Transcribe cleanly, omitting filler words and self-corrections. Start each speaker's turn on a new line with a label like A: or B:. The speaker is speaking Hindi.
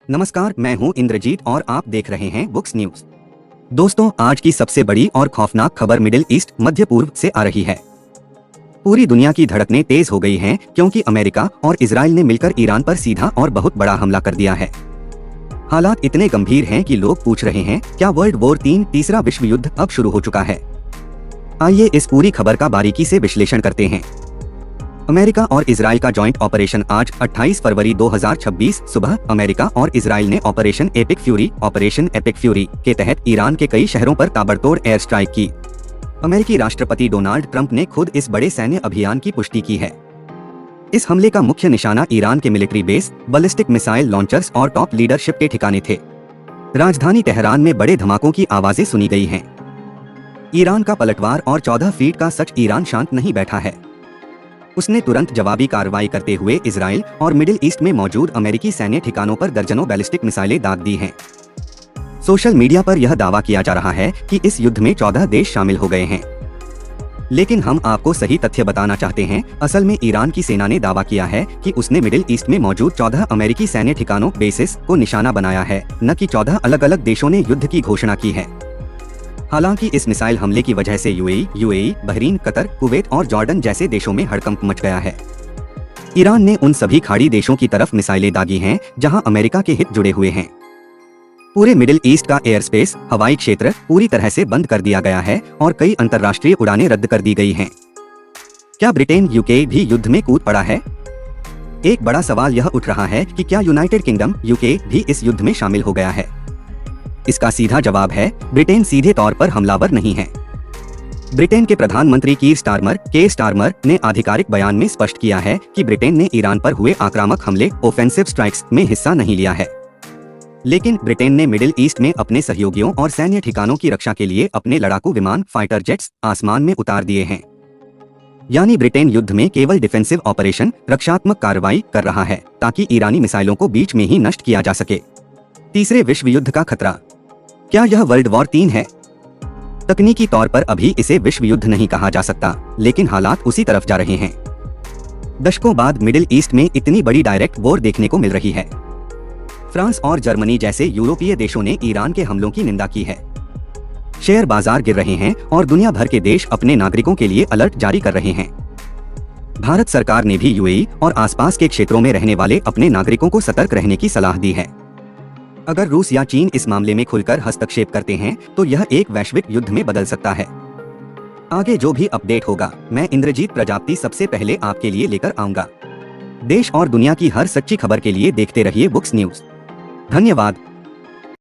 A: नमस्कार, मैं हूं इंद्रजीत और आप देख रहे हैं बुक्स न्यूज। दोस्तों, आज की सबसे बड़ी और खौफनाक खबर मिडिल ईस्ट मध्य पूर्व से आ रही है। पूरी दुनिया की धड़कनें तेज हो गई हैं क्योंकि अमेरिका और इजराइल ने मिलकर ईरान पर सीधा और बहुत बड़ा हमला कर दिया है। हालात इतने गंभीर हैं कि लोग पूछ रहे हैं, क्या वर्ल्ड वॉर 3 तीसरा विश्व युद्ध अब शुरू हो चुका है? आइए इस पूरी खबर का बारीकी से विश्लेषण करते हैं। अमेरिका और इजराइल का जॉइंट ऑपरेशन आज 28 फरवरी 2026 सुबह अमेरिका और इजराइल ने ऑपरेशन एपिक फ्यूरी के तहत ईरान के कई शहरों पर ताबड़तोड़ एयर स्ट्राइक की। अमेरिकी राष्ट्रपति डोनाल्ड ट्रंप ने खुद इस बड़े सैन्य अभियान की पुष्टि की है। इस हमले का मुख्य निशाना ईरान के military base, ballistic missile launchers और टॉप लीडरशिप के ठिकाने थे। राजधानी तेहरान में बड़े धमाकों की आवाजें सुनी गई हैं। ईरान का पलटवार और 14 फीट का सच ईरान शांत नहीं बैठा है। उसने तुरंत जवाबी कार्रवाई करते हुए इजराइल और मिडिल ईस्ट में मौजूद अमेरिकी सैन्य ठिकानों पर दर्जनों बैलिस्टिक मिसाइलें दाग दी हैं। सोशल मीडिया पर यह दावा किया जा रहा है कि इस युद्ध में 14 देश शामिल हो गए हैं, लेकिन हम आपको सही तथ्य बताना चाहते हैं। असल में ईरान की सेना ने दावा किया है कि उसने मिडिल ईस्ट में मौजूद 14 अमेरिकी सैन्य ठिकानों बेसिस को निशाना बनाया है, न कि 14 अलग अलग देशों ने युद्ध की घोषणा की है। हालांकि इस मिसाइल हमले की वजह से यूएई, बहरीन, कतर, कुवैत और जॉर्डन जैसे देशों में हड़कंप मच गया है। ईरान ने उन सभी खाड़ी देशों की तरफ मिसाइलें दागी हैं जहां अमेरिका के हित जुड़े हुए हैं। पूरे मिडिल ईस्ट का एयर स्पेस, हवाई क्षेत्र पूरी तरह से बंद कर दिया गया है और कई अंतर्राष्ट्रीय उड़ानें रद्द कर दी गई हैं। क्या ब्रिटेन, यूके भी युद्ध में कूद पड़ा है? एक बड़ा सवाल यह उठ रहा है कि क्या यूनाइटेड किंगडम, यूके भी इस युद्ध में शामिल हो गया है? इसका सीधा जवाब है, ब्रिटेन सीधे तौर पर हमलावर नहीं है। ब्रिटेन के प्रधानमंत्री कीर स्टारमर ने आधिकारिक बयान में स्पष्ट किया है कि ब्रिटेन ने ईरान पर हुए आक्रामक हमले, ऑफेंसिव स्ट्राइक्स में हिस्सा नहीं लिया है। लेकिन ब्रिटेन ने मिडिल ईस्ट में अपने सहयोगियों और सैन्य ठिकानों की रक्षा के लिए अपने लड़ाकू विमान, फाइटर जेट्स आसमान में उतार दिए हैं। यानी ब्रिटेन युद्ध में केवल डिफेंसिव ऑपरेशन, रक्षात्मक कार्रवाई कर रहा है ताकि ईरानी मिसाइलों को बीच में ही नष्ट किया जा सके। तीसरे विश्व युद्ध का खतरा, क्या यह वर्ल्ड वॉर 3 है? तकनीकी तौर पर अभी इसे विश्व युद्ध नहीं कहा जा सकता, लेकिन हालात उसी तरफ जा रहे हैं। दशकों बाद मिडिल ईस्ट में इतनी बड़ी डायरेक्ट वॉर देखने को मिल रही है। फ्रांस और जर्मनी जैसे यूरोपीय देशों ने ईरान के हमलों की निंदा की है। शेयर बाजार गिर रहे हैं और दुनिया भर के देश अपने नागरिकों के लिए अलर्ट जारी कर रहे हैं। भारत सरकार ने भी यूएई और आसपास के क्षेत्रों में रहने वाले अपने नागरिकों को सतर्क रहने की सलाह दी है। अगर रूस या चीन इस मामले में खुलकर हस्तक्षेप करते हैं तो यह एक वैश्विक युद्ध में बदल सकता है। आगे जो भी अपडेट होगा, मैं इंद्रजीत प्रजापति सबसे पहले आपके लिए लेकर आऊंगा। देश और दुनिया की हर सच्ची खबर के लिए देखते रहिए बुक्स न्यूज। धन्यवाद।